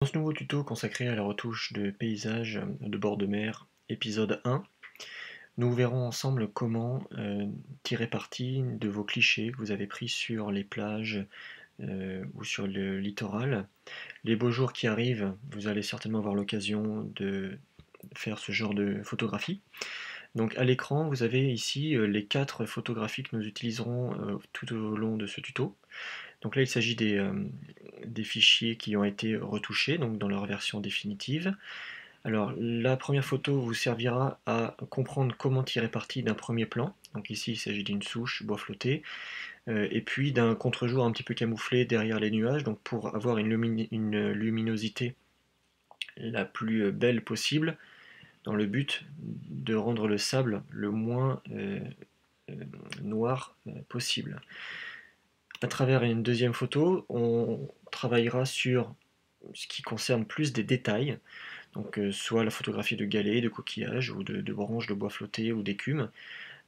Dans ce nouveau tuto consacré à la retouche de paysages de bord de mer, épisode 1, nous verrons ensemble comment tirer parti de vos clichés que vous avez pris sur les plages ou sur le littoral. Les beaux jours qui arrivent, vous allez certainement avoir l'occasion de faire ce genre de photographie. Donc à l'écran, vous avez ici les 4 photographies que nous utiliserons tout au long de ce tuto. Donc là, il s'agit des fichiers qui ont été retouchés, donc dans leur version définitive. Alors, la première photo vous servira à comprendre comment tirer parti d'un premier plan. Donc ici, il s'agit d'une souche bois flotté, et puis d'un contre-jour un petit peu camouflé derrière les nuages, donc pour avoir une luminosité la plus belle possible, dans le but de rendre le sable le moins euh, noir possible. À travers une deuxième photo, on travaillera sur ce qui concerne plus des détails, donc soit la photographie de galets, de coquillages ou de branches de bois flotté ou d'écume.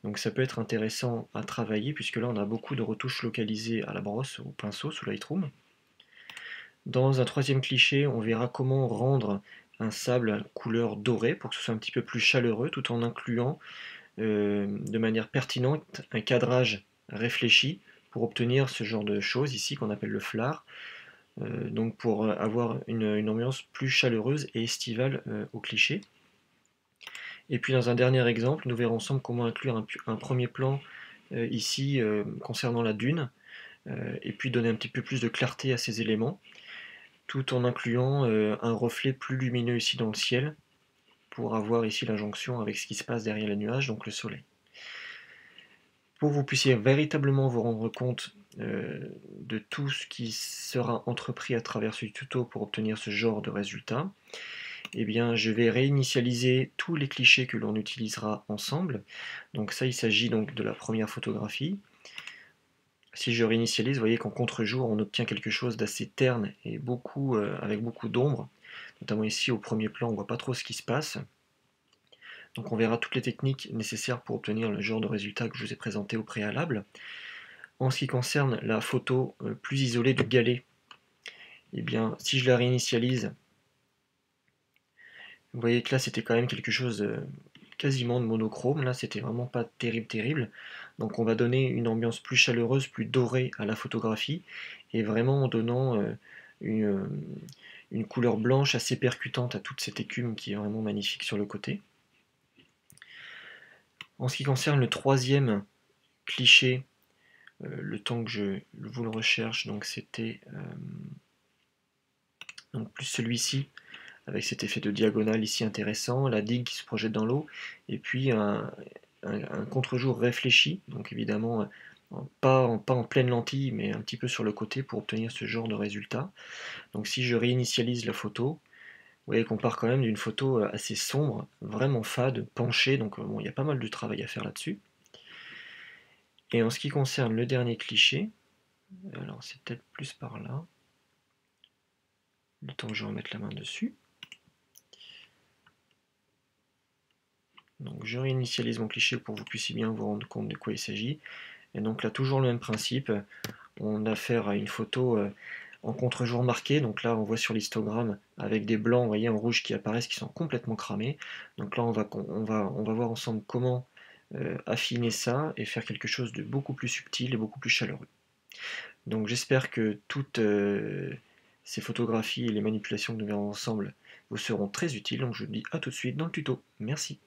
Donc ça peut être intéressant à travailler puisque là on a beaucoup de retouches localisées à la brosse, au pinceau sous Lightroom. Dans un troisième cliché, on verra comment rendre un sable couleur dorée pour que ce soit un petit peu plus chaleureux tout en incluant de manière pertinente un cadrage réfléchi pour obtenir ce genre de choses ici qu'on appelle le flare, donc pour avoir une ambiance plus chaleureuse et estivale au cliché. Et puis dans un dernier exemple, nous verrons ensemble comment inclure un premier plan ici concernant la dune, et puis donner un petit peu plus de clarté à ces éléments, tout en incluant un reflet plus lumineux ici dans le ciel, pour avoir ici la jonction avec ce qui se passe derrière les nuages, donc le soleil. Pour que vous puissiez véritablement vous rendre compte de tout ce qui sera entrepris à travers ce tuto pour obtenir ce genre de résultat, eh bien, je vais réinitialiser tous les clichés que l'on utilisera ensemble. Donc ça, il s'agit donc de la première photographie. Si je réinitialise, vous voyez qu'en contre-jour, on obtient quelque chose d'assez terne et avec beaucoup d'ombre. Notamment ici, au premier plan, on ne voit pas trop ce qui se passe. Donc on verra toutes les techniques nécessaires pour obtenir le genre de résultat que je vous ai présenté au préalable. En ce qui concerne la photo plus isolée de galet, eh bien, si je la réinitialise, vous voyez que là, c'était quand même quelque chose quasiment de monochrome. Là, c'était vraiment pas terrible. Donc, on va donner une ambiance plus chaleureuse, plus dorée à la photographie, et vraiment en donnant une, une couleur blanche assez percutante à toute cette écume qui est vraiment magnifique sur le côté. En ce qui concerne le troisième cliché, le temps que je vous le recherche, donc c'était donc plus celui-ci, avec cet effet de diagonale ici intéressant, la digue qui se projette dans l'eau, et puis un contre-jour réfléchi, donc évidemment pas en pleine lentille, mais un petit peu sur le côté pour obtenir ce genre de résultat. Donc si je réinitialise la photo, vous voyez qu'on part quand même d'une photo assez sombre, vraiment fade, penchée, donc bon, il y a pas mal de travail à faire là-dessus. Et en ce qui concerne le dernier cliché, alors c'est peut-être plus par là, le temps que je remette la main dessus. Donc je réinitialise mon cliché pour que vous puissiez bien vous rendre compte de quoi il s'agit. Et donc là, toujours le même principe, on a affaire à une photo en contre-jour marqué. Donc là, on voit sur l'histogramme avec des blancs, vous voyez, en rouge qui apparaissent, qui sont complètement cramés. Donc là, on va voir ensemble comment affiner ça et faire quelque chose de beaucoup plus subtil et beaucoup plus chaleureux. Donc j'espère que toutes ces photographies et les manipulations que nous verrons ensemble vous seront très utiles. Donc je vous dis à tout de suite dans le tuto. Merci.